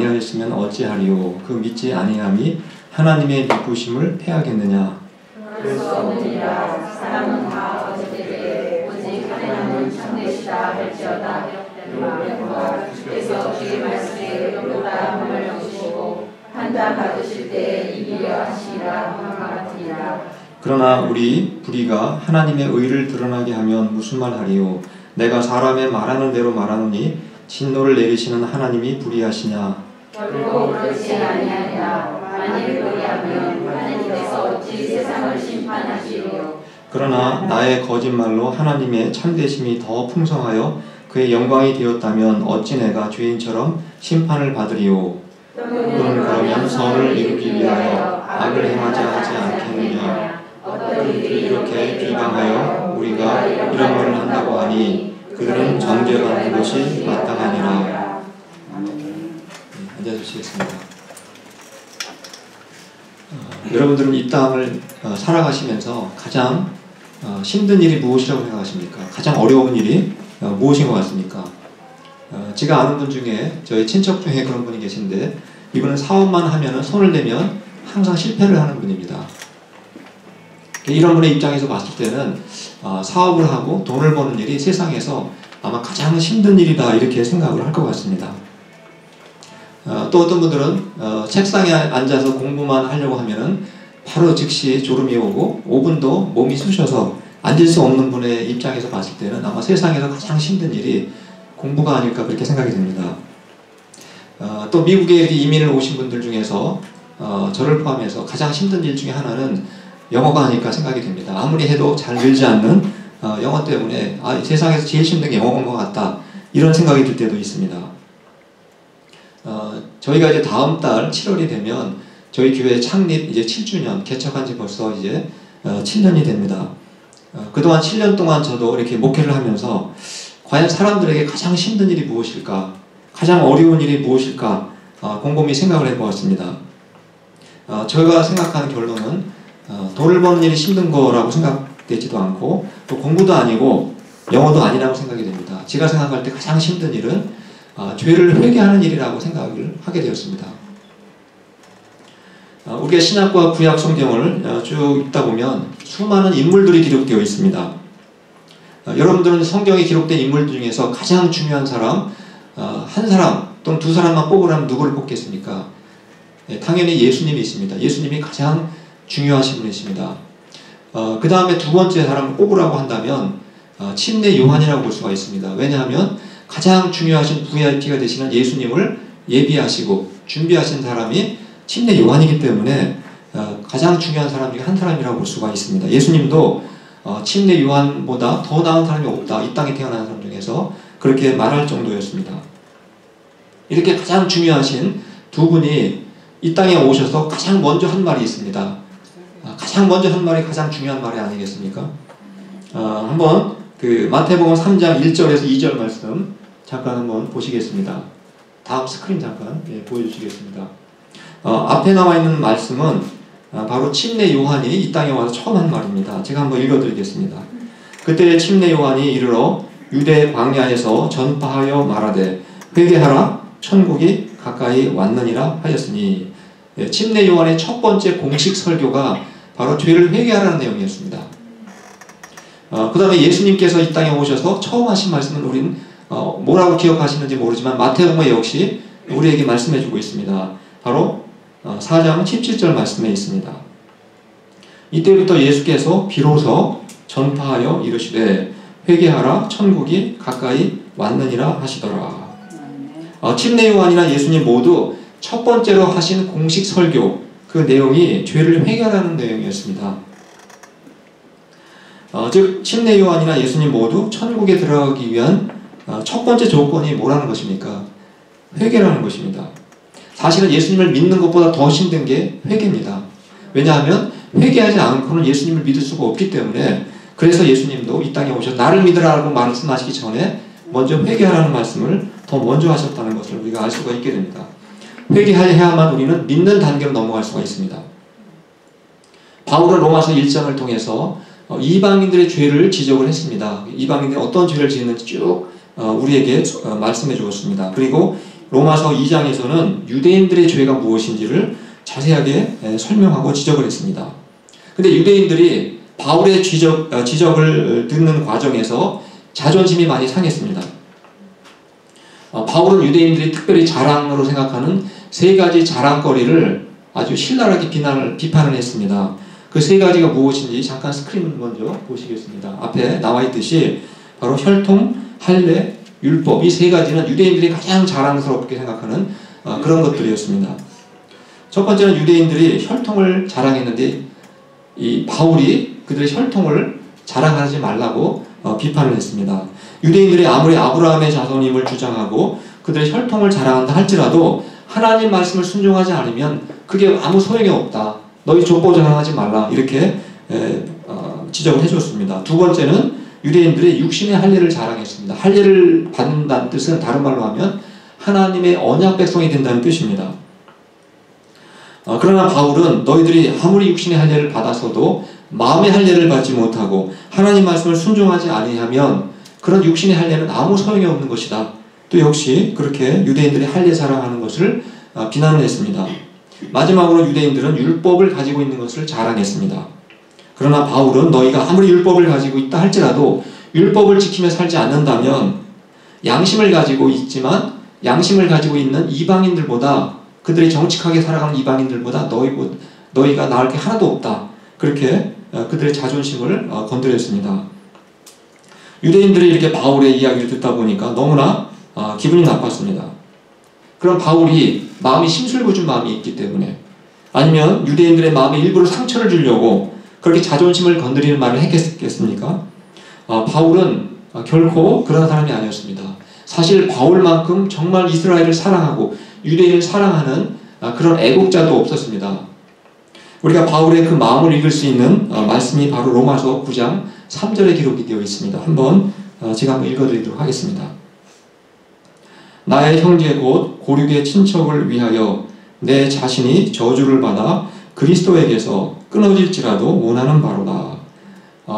아니하였으면 어찌하리요. 그 믿지 아니함이 하나님의 믿으심을 패하겠느냐. 그럴 수 없느니라. 사람은 다 어제되되 오직 하나님은 참되시다 할지어다. 그러므로 주께서 주의 말씀에 의로다 함을 얻으시고 판단 받으실 때에 이기려 하시리라 함과 같으니라. 그러나 우리 불의가 하나님의 의를 드러나게 하면 무슨 말하리요. 내가 사람의 말하는 대로 말하노니 진노를 내리시는 하나님이 불의하시냐. 결코 그렇지 아니하리라. 만일 그리하면 하나님께서 어찌 세상을 심판하시리요. 그러나 나의 거짓말로 하나님의 참되심이 더 풍성하여 그의 영광이 되었다면 어찌 내가 죄인처럼 심판을 받으리요. 그는 그러면 선을 이루기 위하여 악을 행하자 하지 않겠느냐. 어떤 이들이 이렇게 비방하여 우리가 이런 말을 한다고 하니 그들은 정죄받는 것이 마땅하니라. 앉아주시겠습니다. 여러분들은 이 땅을 살아가시면서 가장 힘든 일이 무엇이라고 생각하십니까? 가장 어려운 일이 무엇인 것 같습니까? 제가 아는 분 중에 저희 친척 중에 그런 분이 계신데 이분은 사업만 하면은 손을 대면 항상 실패를 하는 분입니다. 이런 분의 입장에서 봤을 때는 사업을 하고 돈을 버는 일이 세상에서 아마 가장 힘든 일이다 이렇게 생각을 할 것 같습니다. 또 어떤 분들은 책상에 앉아서 공부만 하려고 하면은 바로 즉시 졸음이 오고 5분도 몸이 쑤셔서 앉을 수 없는 분의 입장에서 봤을 때는 아마 세상에서 가장 힘든 일이 공부가 아닐까 그렇게 생각이 됩니다. 또 미국에 이렇게 이민을 오신 분들 중에서 저를 포함해서 가장 힘든 일 중에 하나는 영어가 아닐까 생각이 됩니다. 아무리 해도 잘 늘지 않는 영어 때문에 세상에서 제일 힘든 게 영어인 것 같다 이런 생각이 들 때도 있습니다. 저희가 이제 다음 달 7월이 되면 저희 교회 창립 이제 7주년 개척한 지 벌써 이제 7년이 됩니다. 그동안 7년 동안 저도 이렇게 목회를 하면서 과연 사람들에게 가장 힘든 일이 무엇일까? 가장 어려운 일이 무엇일까? 곰곰이 생각을 해보았습니다. 제가 생각하는 결론은 돈을 버는 일이 힘든 거라고 생각되지도 않고 또 공부도 아니고 영어도 아니라고 생각이 됩니다. 제가 생각할 때 가장 힘든 일은 죄를 회개하는 일이라고 생각을 하게 되었습니다. 우리가 신약과 구약 성경을 쭉 읽다 보면 수많은 인물들이 기록되어 있습니다. 여러분들은 성경에 기록된 인물 중에서 가장 중요한 사람, 한 사람 또는 두 사람만 뽑으라면 누구를 뽑겠습니까? 당연히 예수님이 있습니다. 예수님이 가장 중요하신 분이십니다. 그 다음에 두 번째 사람을 뽑으라고 한다면 침례 요한이라고 볼 수가 있습니다. 왜냐하면 가장 중요하신 VIP가 되시는 예수님을 예비하시고 준비하신 사람이 침례 요한이기 때문에 가장 중요한 사람 중에 한 사람이라고 볼 수가 있습니다. 예수님도 침례 요한보다 더 나은 사람이 없다. 이 땅에 태어난 사람 중에서 그렇게 말할 정도였습니다. 이렇게 가장 중요하신 두 분이 이 땅에 오셔서 가장 먼저 한 말이 있습니다. 가장 먼저 한 말이 가장 중요한 말이 아니겠습니까? 한번 그 마태복음 3장 1절에서 2절 말씀 잠깐 한번 보시겠습니다. 다음 스크린 잠깐 보여주시겠습니다. 앞에 나와 있는 말씀은 바로 침례 요한이 이 땅에 와서 처음 한 말입니다. 제가 한번 읽어드리겠습니다. 그때 침례 요한이 이르러 유대 광야에서 전파하여 말하되 회개하라 천국이 가까이 왔느니라 하였으니 침례 요한의 첫 번째 공식 설교가 바로 죄를 회개하라는 내용이었습니다. 그 다음에 예수님께서 이 땅에 오셔서 처음 하신 말씀은 우린 뭐라고 기억하시는지 모르지만 마태복음에 역시 우리에게 말씀해주고 있습니다. 바로 4장 17절 말씀에 있습니다. 이때부터 예수께서 비로소 전파하여 이르시되 회개하라 천국이 가까이 왔느니라 하시더라. 침례 요한이나 예수님 모두 첫 번째로 하신 공식 설교 그 내용이 죄를 회개하라는 내용이었습니다. 즉 침례 요한이나 예수님 모두 천국에 들어가기 위한 첫 번째 조건이 뭐라는 것입니까? 회개라는 것입니다. 사실은 예수님을 믿는 것보다 더 힘든 게 회개입니다. 왜냐하면 회개하지 않고는 예수님을 믿을 수가 없기 때문에 그래서 예수님도 이 땅에 오셔서 나를 믿으라고 말씀하시기 전에 먼저 회개하라는 말씀을 더 먼저 하셨다는 것을 우리가 알 수가 있게 됩니다. 회개해야만 우리는 믿는 단계로 넘어갈 수가 있습니다. 바울은 로마서 1장을 통해서 이방인들의 죄를 지적을 했습니다. 이방인들이 어떤 죄를 지었는지 쭉 우리에게 말씀해 주었습니다. 그리고 로마서 2장에서는 유대인들의 죄가 무엇인지를 자세하게 설명하고 지적을 했습니다. 근데 유대인들이 바울의 지적을 듣는 과정에서 자존심이 많이 상했습니다. 바울은 유대인들이 특별히 자랑으로 생각하는 세 가지 자랑거리를 아주 신랄하게 비판을 했습니다. 그 세 가지가 무엇인지 잠깐 스크린 먼저 보시겠습니다. 앞에 나와 있듯이 바로 혈통, 할례, 율법, 이 세 가지는 유대인들이 가장 자랑스럽게 생각하는 그런 것들이었습니다. 첫 번째는 유대인들이 혈통을 자랑했는데 이 바울이 그들의 혈통을 자랑하지 말라고 비판을 했습니다. 유대인들이 아무리 아브라함의 자손임을 주장하고 그들의 혈통을 자랑한다 할지라도 하나님 말씀을 순종하지 않으면 그게 아무 소용이 없다. 너희 족보 자랑하지 말라. 이렇게 지적을 해줬습니다. 두 번째는 유대인들의 육신의 할례를 자랑했습니다. 할례를 받는다는 뜻은 다른 말로 하면 하나님의 언약 백성이 된다는 뜻입니다. 그러나 바울은 너희들이 아무리 육신의 할례를 받았어도 마음의 할례를 받지 못하고 하나님 말씀을 순종하지 아니하면 그런 육신의 할례는 아무 소용이 없는 것이다. 또 역시 그렇게 유대인들이 할례 자랑하는 것을 비난을 했습니다. 마지막으로 유대인들은 율법을 가지고 있는 것을 자랑했습니다. 그러나 바울은 너희가 아무리 율법을 가지고 있다 할지라도 율법을 지키며 살지 않는다면 양심을 가지고 있지만 양심을 가지고 있는 이방인들보다 그들이 정직하게 살아가는 이방인들보다 너희가 나을 게 하나도 없다. 그렇게 그들의 자존심을 건드렸습니다. 유대인들이 이렇게 바울의 이야기를 듣다 보니까 너무나 기분이 나빴습니다. 그럼 바울이 마음이 심술궂은 마음이 있기 때문에 아니면 유대인들의 마음에 일부러 상처를 주려고 그렇게 자존심을 건드리는 말을 했겠습니까? 바울은 결코 그런 사람이 아니었습니다. 사실 바울만큼 정말 이스라엘을 사랑하고 유대인을 사랑하는 그런 애국자도 없었습니다. 우리가 바울의 그 마음을 읽을 수 있는 말씀이 바로 로마서 9장 3절에 기록이 되어 있습니다. 제가 한번 읽어드리도록 하겠습니다. 나의 형제 곧 고륙의 친척을 위하여 내 자신이 저주를 받아 그리스도에게서 끊어질지라도 원하는 바로다.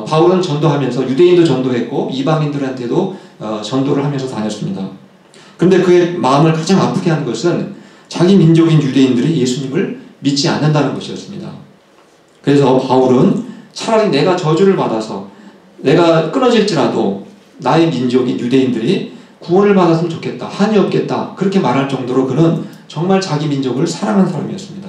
바울은 전도하면서 유대인도 전도했고 이방인들한테도 전도를 하면서 다녔습니다. 그런데 그의 마음을 가장 아프게 한 것은 자기 민족인 유대인들이 예수님을 믿지 않는다는 것이었습니다. 그래서 바울은 차라리 내가 저주를 받아서 내가 끊어질지라도 나의 민족인 유대인들이 구원을 받았으면 좋겠다. 한이 없겠다. 그렇게 말할 정도로 그는 정말 자기 민족을 사랑하는 사람이었습니다.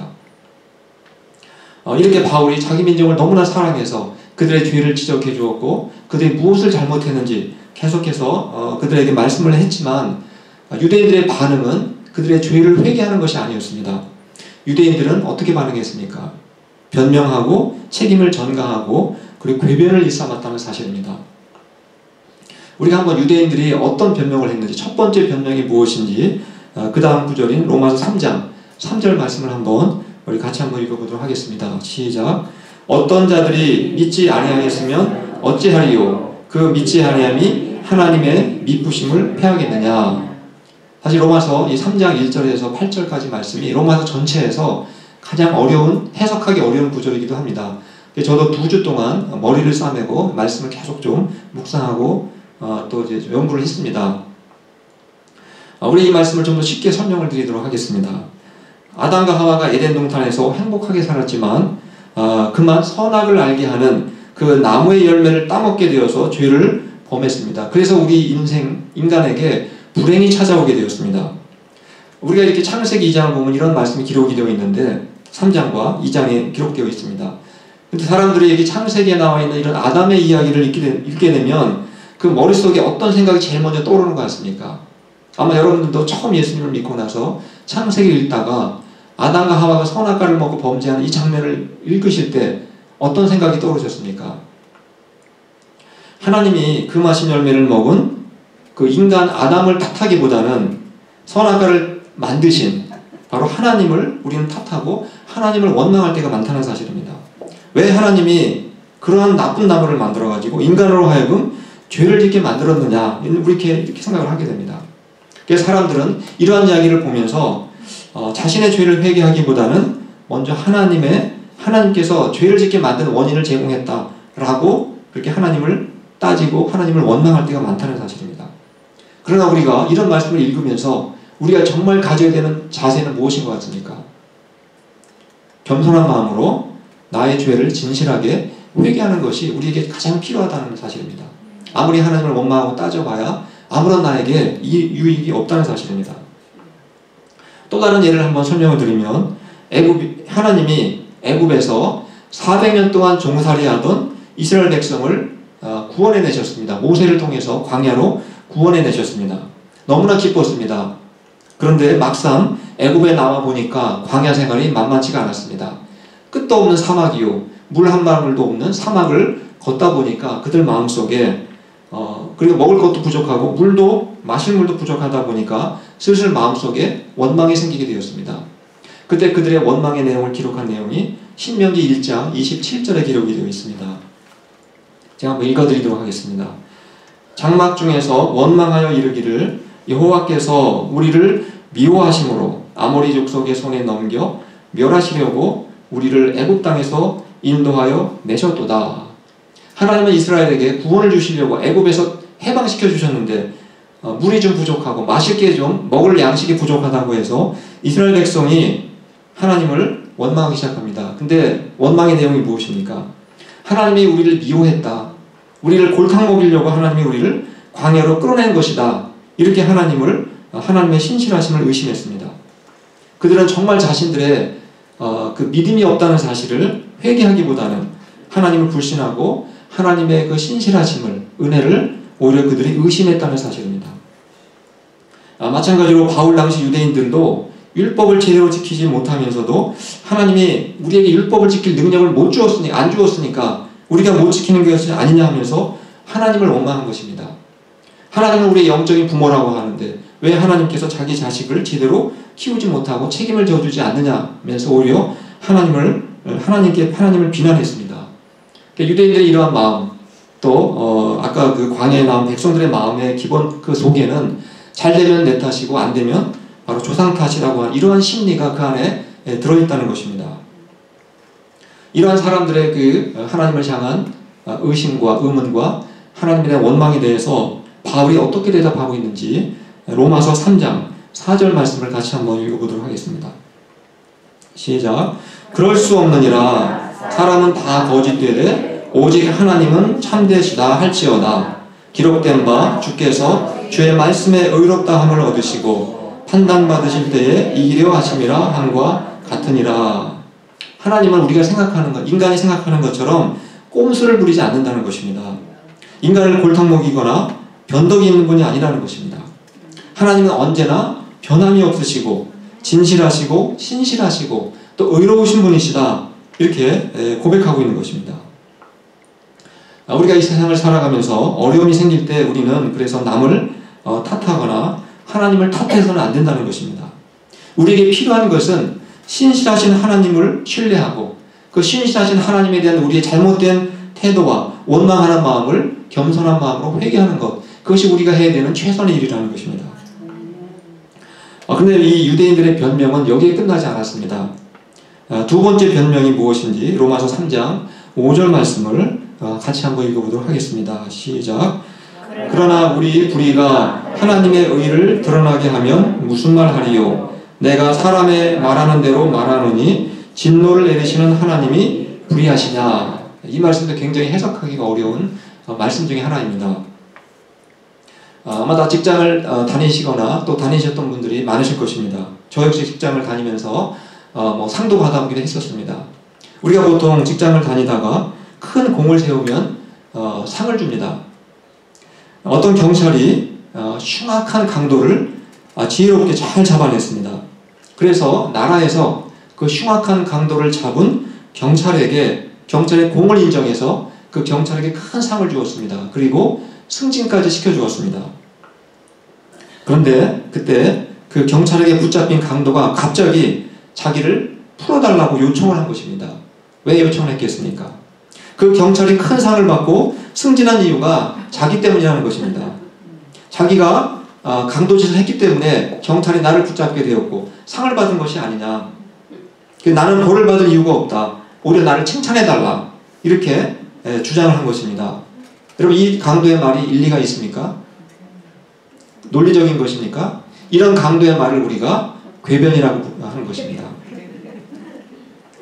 이렇게 바울이 자기 민족을 너무나 사랑해서 그들의 죄를 지적해 주었고 그들이 무엇을 잘못했는지 계속해서 그들에게 말씀을 했지만 유대인들의 반응은 그들의 죄를 회개하는 것이 아니었습니다. 유대인들은 어떻게 반응했습니까? 변명하고 책임을 전가하고 그리고 궤변을 일삼았다는 사실입니다. 우리가 한번 유대인들이 어떤 변명을 했는지 첫 번째 변명이 무엇인지 그 다음 구절인 로마서 3장 3절 말씀을 우리 같이 한번 읽어보도록 하겠습니다. 시작. 어떤 자들이 믿지 아니하였으면 어찌하리요? 그 믿지 아니함이 하나님의 미쁘심을 패하겠느냐? 사실 로마서 이 3장 1절에서 8절까지 말씀이 로마서 전체에서 가장 해석하기 어려운 구절이기도 합니다. 저도 2주 동안 머리를 싸매고 말씀을 계속 좀 묵상하고 또 이제 연구를 했습니다. 우리 이 말씀을 좀 더 쉽게 설명을 드리도록 하겠습니다. 아담과 하와가 에덴 동산에서 행복하게 살았지만 그만 선악을 알게 하는 그 나무의 열매를 따먹게 되어서 죄를 범했습니다. 그래서 우리 인간에게 불행이 찾아오게 되었습니다. 우리가 이렇게 창세기 2장을 보면 이런 말씀이 기록이 되어 있는데 3장과 2장에 기록되어 있습니다. 근데 사람들이 여기 창세기에 나와 있는 이런 아담의 이야기를 읽게 되면 그 머릿속에 어떤 생각이 제일 먼저 떠오르는 것 같습니까? 아마 여러분들도 처음 예수님을 믿고 나서 창세기를 읽다가 아담과 하와가 선악과를 먹고 범죄하는 이 장면을 읽으실 때 어떤 생각이 떠오르셨습니까? 하나님이 금하신 열매를 먹은 그 인간 아담을 탓하기보다는 선악과를 만드신 바로 하나님을 우리는 탓하고 하나님을 원망할 때가 많다는 사실입니다. 왜 하나님이 그러한 나쁜 나무를 만들어가지고 인간으로 하여금 죄를 짓게 만들었느냐 우리 이렇게 생각을 하게 됩니다. 그래서 사람들은 이러한 이야기를 보면서 자신의 죄를 회개하기보다는 먼저 하나님께서 죄를 짓게 만든 원인을 제공했다라고 그렇게 하나님을 따지고 하나님을 원망할 때가 많다는 사실입니다. 그러나 우리가 이런 말씀을 읽으면서 우리가 정말 가져야 되는 자세는 무엇인 것 같습니까? 겸손한 마음으로 나의 죄를 진실하게 회개하는 것이 우리에게 가장 필요하다는 사실입니다. 아무리 하나님을 원망하고 따져봐야 아무런 나에게 유익이 없다는 사실입니다. 또 다른 예를 한번 설명을 드리면 하나님이 애굽에서 400년 동안 종살이하던 이스라엘 백성을 구원해 내셨습니다. 모세를 통해서 광야로 구원해 내셨습니다. 너무나 기뻤습니다. 그런데 막상 애굽에 나와 보니까 광야 생활이 만만치가 않았습니다. 끝도 없는 사막이요, 물 한 방울도 없는 사막을 걷다 보니까 그들 마음속에 그리고 먹을 것도 부족하고 마실 물도 부족하다 보니까 슬슬 마음속에 원망이 생기게 되었습니다. 그때 그들의 원망의 내용을 기록한 내용이 신명기 1장 27절에 기록이 되어 있습니다. 제가 한번 읽어드리도록 하겠습니다. 장막 중에서 원망하여 이르기를 여호와께서 우리를 미워하심으로 아모리 족속의 손에 넘겨 멸하시려고 우리를 애굽 땅에서 인도하여 내셨도다. 하나님은 이스라엘에게 구원을 주시려고 애굽에서 해방시켜 주셨는데 물이 좀 부족하고 마실 게 좀 먹을 양식이 부족하다고 해서 이스라엘 백성이 하나님을 원망하기 시작합니다. 근데 원망의 내용이 무엇입니까? 하나님이 우리를 미워했다. 우리를 골탕 먹이려고 하나님이 우리를 광야로 끌어낸 것이다. 이렇게 하나님의 신실하심을 의심했습니다. 그들은 정말 자신들의 그 믿음이 없다는 사실을 회개하기보다는 하나님을 불신하고 하나님의 그 신실하심을, 은혜를 오히려 그들이 의심했다는 사실입니다. 마찬가지로 바울 당시 유대인들도 율법을 제대로 지키지 못하면서도 하나님이 우리에게 율법을 지킬 능력을 안 주었으니까 우리가 못 지키는 것이 아니냐 하면서 하나님을 원망한 것입니다. 하나님은 우리의 영적인 부모라고 하는데 왜 하나님께서 자기 자식을 제대로 키우지 못하고 책임을 져주지 않느냐면서 오히려 하나님을 비난했습니다. 유대인들의 이러한 마음, 또 아까 그 광야에 나온 백성들의 마음의 기본 그 속에는 잘 되면 내 탓이고 안 되면 바로 조상 탓이라고 하는 이러한 심리가 그 안에 들어있다는 것입니다. 이러한 사람들의 그 하나님을 향한 의심과 의문과 하나님에 대한 원망에 대해서 바울이 어떻게 대답하고 있는지 로마서 3장 4절 말씀을 같이 한번 읽어보도록 하겠습니다. 시작. 그럴 수 없느니라. 사람은 다 거짓되되 오직 하나님은 참되시다 할지어다. 기록된 바 주께서 주의 말씀에 의롭다 함을 얻으시고 판단받으실 때에 이기려 하심이라 함과 같으니라. 하나님은 우리가 생각하는 것, 인간이 생각하는 것처럼 꼼수를 부리지 않는다는 것입니다. 인간을 골탕 먹이거나 변덕이 있는 분이 아니라는 것입니다. 하나님은 언제나 변함이 없으시고 진실하시고 신실하시고 또 의로우신 분이시다. 이렇게 고백하고 있는 것입니다. 우리가 이 세상을 살아가면서 어려움이 생길 때 우리는 그래서 남을 탓하거나 하나님을 탓해서는 안 된다는 것입니다. 우리에게 필요한 것은 신실하신 하나님을 신뢰하고 그 신실하신 하나님에 대한 우리의 잘못된 태도와 원망하는 마음을 겸손한 마음으로 회개하는 것, 그것이 우리가 해야 되는 최선의 일이라는 것입니다. 근데 이 유대인들의 변명은 여기에 끝나지 않았습니다. 두 번째 변명이 무엇인지 로마서 3장 5절 말씀을 같이 한번 읽어보도록 하겠습니다. 시작. 그러나 우리 불의가 하나님의 의를 드러나게 하면 무슨 말 하리요? 내가 사람의 말하는 대로 말하노니 진노를 내리시는 하나님이 불의하시냐? 이 말씀도 굉장히 해석하기가 어려운 말씀 중에 하나입니다. 아마 다 직장을 다니시거나 또 다니셨던 분들이 많으실 것입니다. 저 역시 직장을 다니면서 상도 받아보기도 했었습니다. 우리가 보통 직장을 다니다가 큰 공을 세우면 상을 줍니다. 어떤 경찰이 흉악한 강도를 지혜롭게 잘 잡아냈습니다. 그래서 나라에서 그 흉악한 강도를 잡은 경찰의 공을 인정해서 그 경찰에게 큰 상을 주었습니다. 그리고 승진까지 시켜주었습니다. 그런데 그때 그 경찰에게 붙잡힌 강도가 갑자기 자기를 풀어달라고 요청을 한 것입니다. 왜 요청을 했겠습니까? 그 경찰이 큰 상을 받고 승진한 이유가 자기 때문이라는 것입니다. 자기가 강도짓을 했기 때문에 경찰이 나를 붙잡게 되었고 상을 받은 것이 아니냐. 나는 벌을 받을 이유가 없다. 오히려 나를 칭찬해달라. 이렇게 주장을 한 것입니다. 여러분, 이 강도의 말이 일리가 있습니까? 논리적인 것입니까? 이런 강도의 말을 우리가 궤변이라고 하는 것입니다.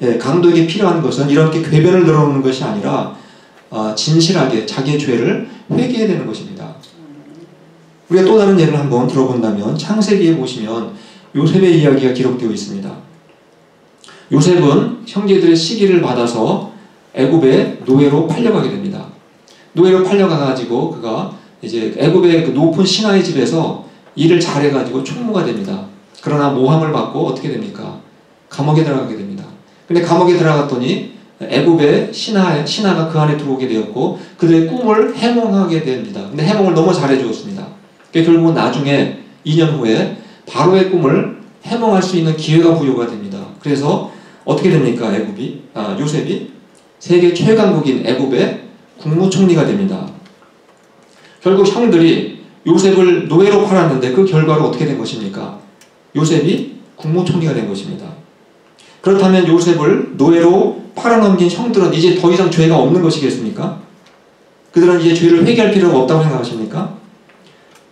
예, 강도에게 필요한 것은 이렇게 궤변을 늘어놓는 것이 아니라 진실하게 자기의 죄를 회개해야 되는 것입니다. 우리가 또 다른 예를 한번 들어본다면 창세기에 보시면 요셉의 이야기가 기록되어 있습니다. 요셉은 형제들의 시기를 받아서 애굽의 노예로 팔려가게 됩니다. 노예로 팔려가가지고 그가 이제 애굽의 그 높은 신하의 집에서 일을 잘해가지고 총무가 됩니다. 그러나 모함을 받고 어떻게 됩니까? 감옥에 들어가게 됩니다. 근데 감옥에 들어갔더니 애굽의 신하가 그 안에 들어오게 되었고 그들의 꿈을 해몽하게 됩니다. 근데 해몽을 너무 잘해주었습니다. 결국은 나중에 2년 후에 바로의 꿈을 해몽할 수 있는 기회가 부여가 됩니다. 그래서 어떻게 됩니까? 요셉이 세계 최강국인 애굽의 국무총리가 됩니다. 결국 형들이 요셉을 노예로 팔았는데 그 결과로 어떻게 된 것입니까? 요셉이 국무총리가 된 것입니다. 그렇다면 요셉을 노예로 팔아넘긴 형들은 이제 더 이상 죄가 없는 것이겠습니까? 그들은 이제 죄를 회개할 필요가 없다고 생각하십니까?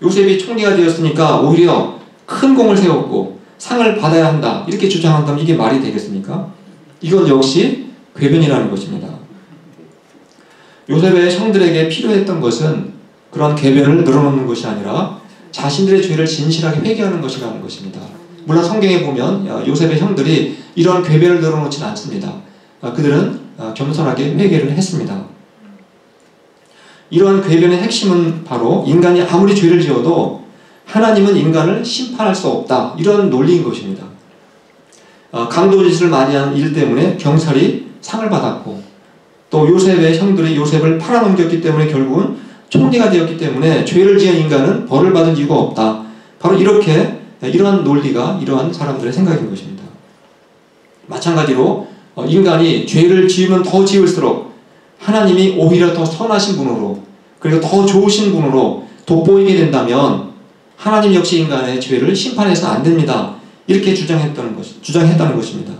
요셉이 총리가 되었으니까 오히려 큰 공을 세웠고 상을 받아야 한다 이렇게 주장한다면 이게 말이 되겠습니까? 이건 역시 궤변이라는 것입니다. 요셉의 형들에게 필요했던 것은 그런 궤변을 늘어놓는 것이 아니라 자신들의 죄를 진실하게 회개하는 것이라는 것입니다. 물론 성경에 보면 요셉의 형들이 이런 궤변을 늘어놓지는 않습니다. 그들은 겸손하게 회개를 했습니다. 이러한 궤변의 핵심은 바로 인간이 아무리 죄를 지어도 하나님은 인간을 심판할 수 없다 이런 논리인 것입니다. 강도짓을 많이 한 일 때문에 경찰이 상을 받았고 또 요셉의 형들이 요셉을 팔아넘겼기 때문에 결국은 총리가 되었기 때문에 죄를 지은 인간은 벌을 받을 이유가 없다. 바로 이렇게 이러한 논리가 이러한 사람들의 생각인 것입니다. 마찬가지로 인간이 죄를 지으면 더 지을수록 하나님이 오히려 더 선하신 분으로 그리고 더 좋으신 분으로 돋보이게 된다면 하나님 역시 인간의 죄를 심판해서는 안 됩니다. 이렇게 주장했다는 것입니다.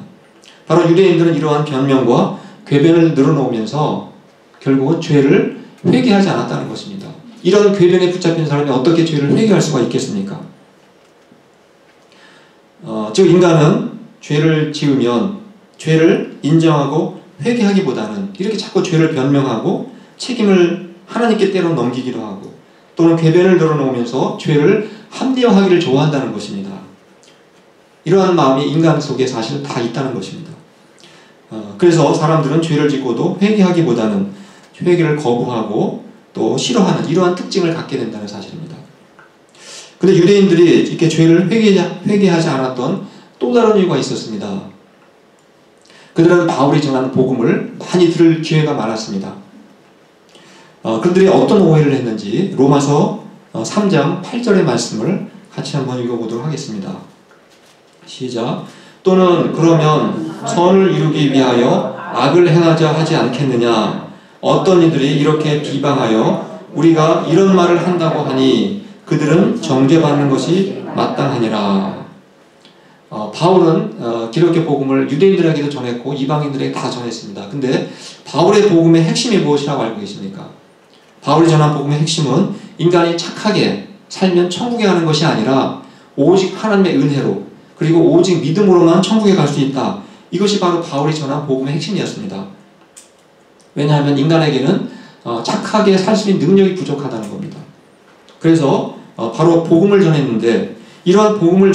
바로 유대인들은 이러한 변명과 궤변을 늘어놓으면서 결국은 죄를 회개하지 않았다는 것입니다. 이런 궤변에 붙잡힌 사람이 어떻게 죄를 회개할 수가 있겠습니까? 즉 인간은 죄를 지으면 죄를 인정하고 회개하기보다는 이렇게 자꾸 죄를 변명하고 책임을 하나님께 때로 넘기기도 하고 또는 궤변을 늘어놓으면서 죄를 합리화하기를 좋아한다는 것입니다. 이러한 마음이 인간 속에 사실 다 있다는 것입니다. 그래서 사람들은 죄를 짓고도 회개하기보다는 회개를 거부하고 또 싫어하는 이러한 특징을 갖게 된다는 사실입니다. 근데 유대인들이 이렇게 죄를 회개하지 않았던 또 다른 이유가 있었습니다. 그들은 바울이 전하는 복음을 많이 들을 기회가 많았습니다. 그들이 어떤 오해를 했는지 로마서 3장 8절의 말씀을 같이 한번 읽어보도록 하겠습니다. 시작. 또는 그러면 선을 이루기 위하여 악을 행하자 하지 않겠느냐. 어떤 이들이 이렇게 비방하여 우리가 이런 말을 한다고 하니 그들은 정죄받는 것이 마땅하니라. 바울은 기독교 복음을 유대인들에게도 전했고 이방인들에게 다 전했습니다. 근데 바울의 복음의 핵심이 무엇이라고 알고 계십니까? 바울이 전한 복음의 핵심은 인간이 착하게 살면 천국에 가는 것이 아니라 오직 하나님의 은혜로 그리고 오직 믿음으로만 천국에 갈 수 있다. 이것이 바로 바울이 전한 복음의 핵심이었습니다. 왜냐하면 인간에게는 착하게 살 수 있는 능력이 부족하다는 겁니다. 그래서 바로 복음을 전했는데 이러한 복음을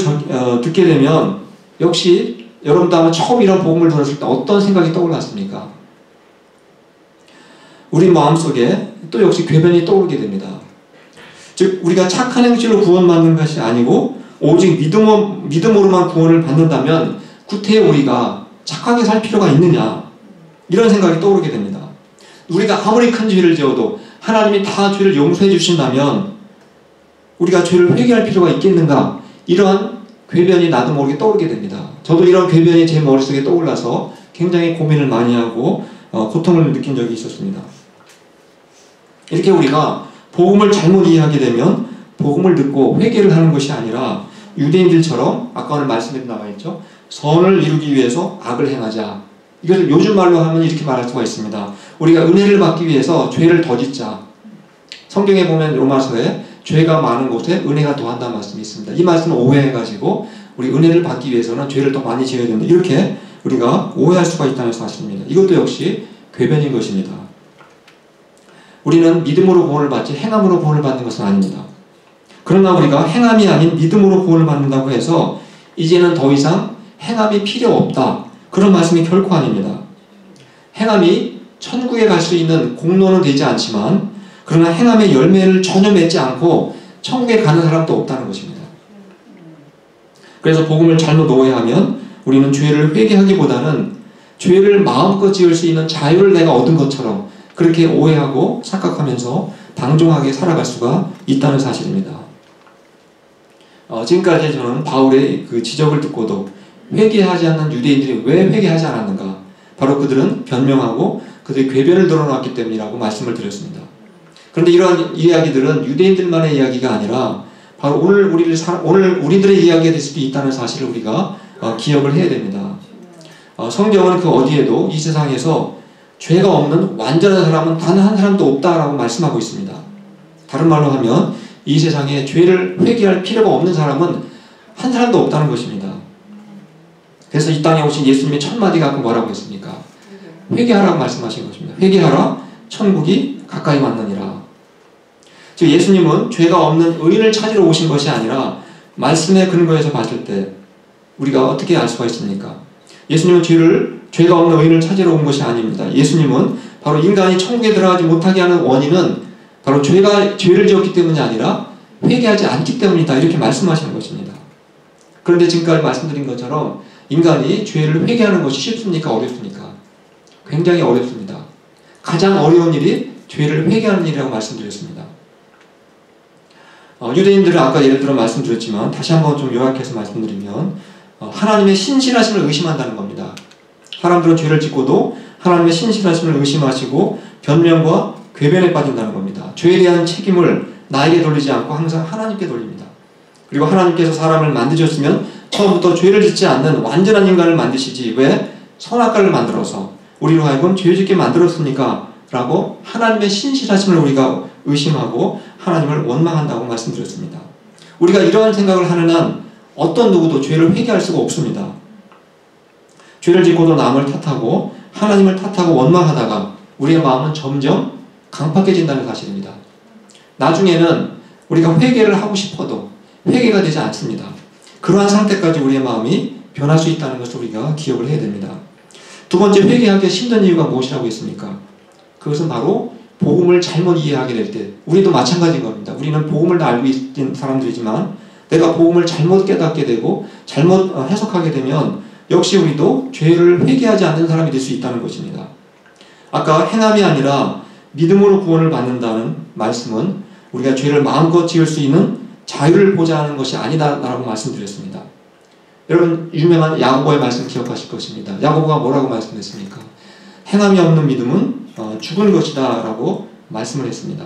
듣게 되면 역시 여러분도 아마 처음 이런 복음을 들었을 때 어떤 생각이 떠올랐습니까? 우리 마음속에 또 역시 궤변이 떠오르게 됩니다. 즉 우리가 착한 행실로 구원받는 것이 아니고 오직 믿음으로만 구원을 받는다면 구태에 우리가 착하게 살 필요가 있느냐 이런 생각이 떠오르게 됩니다. 우리가 아무리 큰 죄를 지어도 하나님이 다 죄를 용서해 주신다면 우리가 죄를 회개할 필요가 있겠는가 이러한 궤변이 나도 모르게 떠오르게 됩니다. 저도 이런 궤변이 제 머릿속에 떠올라서 굉장히 고민을 많이 하고 고통을 느낀 적이 있었습니다. 이렇게 우리가 복음을 잘못 이해하게 되면 복음을 듣고 회개를 하는 것이 아니라 유대인들처럼 아까 오늘 말씀에 나와 있죠. 선을 이루기 위해서 악을 행하자. 이것을 요즘 말로 하면 이렇게 말할 수가 있습니다. 우리가 은혜를 받기 위해서 죄를 더 짓자. 성경에 보면 로마서에 죄가 많은 곳에 은혜가 더한다는 말씀이 있습니다. 이 말씀을 오해해가지고 우리 은혜를 받기 위해서는 죄를 더 많이 지어야 된다. 이렇게 우리가 오해할 수가 있다는 사실입니다. 이것도 역시 궤변인 것입니다. 우리는 믿음으로 구원을 받지 행함으로 구원을 받는 것은 아닙니다. 그러나 우리가 행함이 아닌 믿음으로 구원을 받는다고 해서 이제는 더 이상 행함이 필요 없다. 그런 말씀이 결코 아닙니다. 행함이 천국에 갈 수 있는 공로는 되지 않지만 그러나 행함의 열매를 전혀 맺지 않고 천국에 가는 사람도 없다는 것입니다. 그래서 복음을 잘못 오해하면 우리는 죄를 회개하기보다는 죄를 마음껏 지을 수 있는 자유를 내가 얻은 것처럼 그렇게 오해하고 착각하면서 방종하게 살아갈 수가 있다는 사실입니다. 지금까지 저는 바울의 그 지적을 듣고도 회개하지 않는 유대인들이 왜 회개하지 않았는가? 바로 그들은 변명하고 그들이 궤변을 드러놨기 때문이라고 말씀을 드렸습니다. 그런데 이러한 이야기들은 유대인들만의 이야기가 아니라 바로 오늘 우리들의 이야기가 될 수도 있다는 사실을 우리가 기억을 해야 됩니다. 성경은 그 어디에도 이 세상에서 죄가 없는 완전한 사람은 단 한 사람도 없다라고 말씀하고 있습니다. 다른 말로 하면 이 세상에 죄를 회개할 필요가 없는 사람은 한 사람도 없다는 것입니다. 그래서 이 땅에 오신 예수님의 첫 마디가 뭐라고 했습니까? 회개하라고 말씀하신 것입니다. 회개하라 천국이 가까이 왔느니라. 즉 예수님은 죄가 없는 의인을 찾으러 오신 것이 아니라 말씀의 근거에서 봤을 때 우리가 어떻게 알 수가 있습니까? 예수님은 죄가 없는 의인을 찾으러 온 것이 아닙니다. 예수님은 바로 인간이 천국에 들어가지 못하게 하는 원인은 바로 죄를 지었기 때문이 아니라 회개하지 않기 때문이다. 이렇게 말씀하시는 것입니다. 그런데 지금까지 말씀드린 것처럼 인간이 죄를 회개하는 것이 쉽습니까? 어렵습니까? 굉장히 어렵습니다. 가장 어려운 일이 죄를 회개하는 일이라고 말씀드렸습니다. 유대인들은 아까 예를 들어 말씀드렸지만 다시 한번 좀 요약해서 말씀드리면 하나님의 신실하심을 의심한다는 겁니다. 사람들은 죄를 짓고도 하나님의 신실하심을 의심하시고 변명과 궤변에 빠진다는 겁니다. 죄에 대한 책임을 나에게 돌리지 않고 항상 하나님께 돌립니다. 그리고 하나님께서 사람을 만드셨으면 처음부터 죄를 짓지 않는 완전한 인간을 만드시지 왜 선악과를 만들어서 우리로 하여금 죄 짓게 만들었습니까? 라고 하나님의 신실하심을 우리가 의심하고 하나님을 원망한다고 말씀드렸습니다. 우리가 이러한 생각을 하는 한 어떤 누구도 죄를 회개할 수가 없습니다. 죄를 짓고도 남을 탓하고 하나님을 탓하고 원망하다가 우리의 마음은 점점 강팍해진다는 사실입니다. 나중에는 우리가 회개를 하고 싶어도 회개가 되지 않습니다. 그러한 상태까지 우리의 마음이 변할 수 있다는 것을 우리가 기억을 해야 됩니다. 두 번째, 회개하기 힘든 이유가 무엇이라고 했습니까? 그것은 바로 복음을 잘못 이해하게 될 때, 우리도 마찬가지인 겁니다. 우리는 복음을 알고 있는 사람들이지만 내가 복음을 잘못 깨닫게 되고 잘못 해석하게 되면 역시 우리도 죄를 회개하지 않는 사람이 될 수 있다는 것입니다. 아까 행함이 아니라 믿음으로 구원을 받는다는 말씀은 우리가 죄를 마음껏 지을 수 있는 자유를 보자는 것이 아니다라고 말씀드렸습니다. 여러분 유명한 야고보의 말씀 기억하실 것입니다. 야고보가 뭐라고 말씀했습니까? 행함이 없는 믿음은 죽은 것이다 라고 말씀을 했습니다.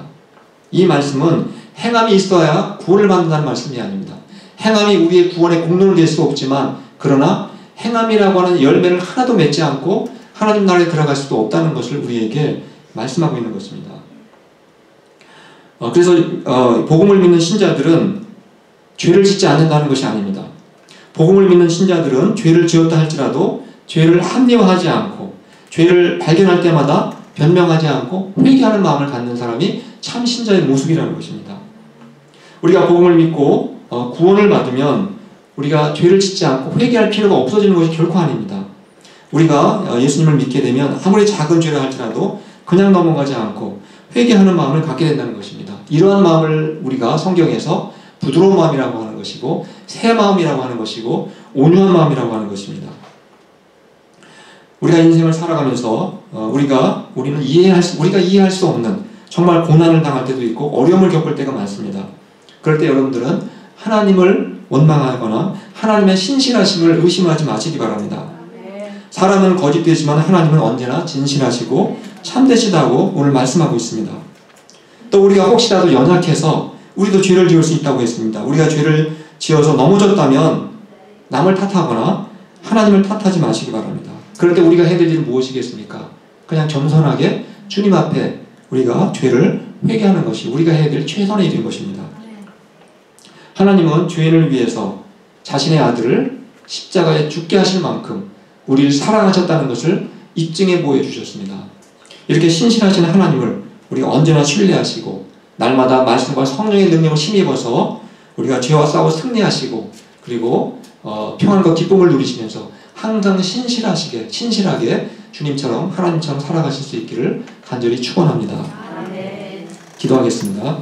이 말씀은 행함이 있어야 구원을 받는다는 말씀이 아닙니다. 행함이 우리의 구원의 공로는 될 수 없지만 그러나 행함이라고 하는 열매를 하나도 맺지 않고 하나님 나라에 들어갈 수도 없다는 것을 우리에게 말씀하고 있는 것입니다. 그래서 복음을 믿는 신자들은 죄를 짓지 않는다는 것이 아닙니다. 복음을 믿는 신자들은 죄를 지었다 할지라도 죄를 합리화하지 않고 죄를 발견할 때마다 변명하지 않고 회개하는 마음을 갖는 사람이 참 신자의 모습이라는 것입니다. 우리가 복음을 믿고 구원을 받으면 우리가 죄를 짓지 않고 회개할 필요가 없어지는 것이 결코 아닙니다. 우리가 예수님을 믿게 되면 아무리 작은 죄를 할지라도 그냥 넘어가지 않고 회개하는 마음을 갖게 된다는 것입니다. 이러한 마음을 우리가 성경에서 부드러운 마음이라고 하는 것이고 새 마음이라고 하는 것이고 온유한 마음이라고 하는 것입니다. 우리가 인생을 살아가면서 우리가 이해할 수 없는 정말 고난을 당할 때도 있고 어려움을 겪을 때가 많습니다. 그럴 때 여러분들은 하나님을 원망하거나 하나님의 신실하심을 의심하지 마시기 바랍니다. 사람은 거짓되지만 하나님은 언제나 진실하시고 참되시다고 오늘 말씀하고 있습니다. 또 우리가 혹시라도 연약해서 우리도 죄를 지을 수 있다고 했습니다. 우리가 죄를 지어서 넘어졌다면 남을 탓하거나 하나님을 탓하지 마시기 바랍니다. 그럴 때 우리가 해야 될 일은 무엇이겠습니까? 그냥 겸손하게 주님 앞에 우리가 죄를 회개하는 것이 우리가 해야 될 최선의 일인 것입니다. 하나님은 죄인을 위해서 자신의 아들을 십자가에 죽게 하실 만큼 우리를 사랑하셨다는 것을 입증해 보여주셨습니다. 이렇게 신실하신 하나님을 우리가 언제나 신뢰하시고 날마다 말씀과 성령의 능력을 힘입어서 우리가 죄와 싸워 승리하시고 그리고 평안과 기쁨을 누리시면서 항상 신실하게 주님처럼 하나님처럼 살아가실 수 있기를 간절히 축원합니다. 기도하겠습니다.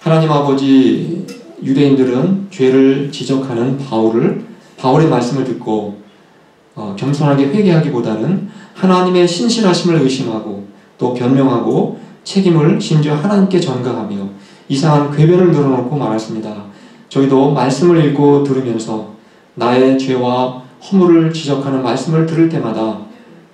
하나님 아버지, 유대인들은 죄를 지적하는 바울의 말씀을 듣고 겸손하게 회개하기보다는 하나님의 신실하심을 의심하고 또 변명하고 책임을 심지어 하나님께 전가하며 이상한 궤변을 늘어놓고 말았습니다. 저희도 말씀을 읽고 들으면서 나의 죄와 허물을 지적하는 말씀을 들을 때마다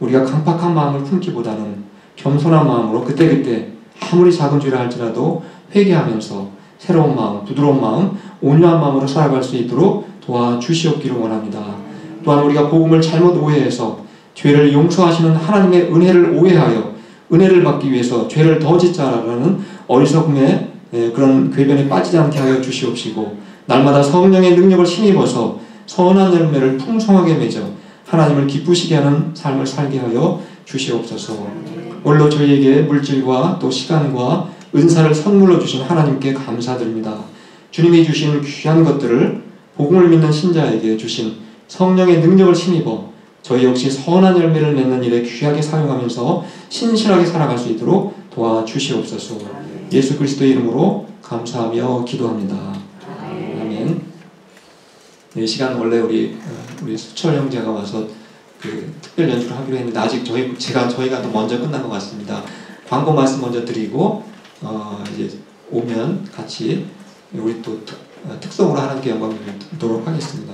우리가 강팍한 마음을 품기보다는 겸손한 마음으로 그때그때 아무리 작은 죄라 할지라도 회개하면서 새로운 마음, 부드러운 마음, 온유한 마음으로 살아갈 수 있도록 도와주시옵기를 원합니다. 또한 우리가 복음을 잘못 오해해서 죄를 용서하시는 하나님의 은혜를 오해하여 은혜를 받기 위해서 죄를 더 짓자라는 어리석음의 그런 궤변에 빠지지 않게 하여 주시옵시고 날마다 성령의 능력을 힘입어서 선한 열매를 풍성하게 맺어 하나님을 기쁘시게 하는 삶을 살게 하여 주시옵소서. 오늘도 저희에게 물질과 또 시간과 은사를 선물로 주신 하나님께 감사드립니다. 주님이 주신 귀한 것들을 복음을 믿는 신자에게 주신 성령의 능력을 힘입어 저희 역시 선한 열매를 맺는 일에 귀하게 사용하면서 신실하게 살아갈 수 있도록 도와주시옵소서. 예수 그리스도의 이름으로 감사하며 기도합니다. 아멘. 이 시간 원래 우리 수철 형제가 와서 그 특별 연주를 하기로 했는데 아직 저희가 더 먼저 끝난 것 같습니다. 광고 말씀 먼저 드리고 이제 오면 같이 우리 또 특성으로 하나님께 영광을 드리도록 하겠습니다.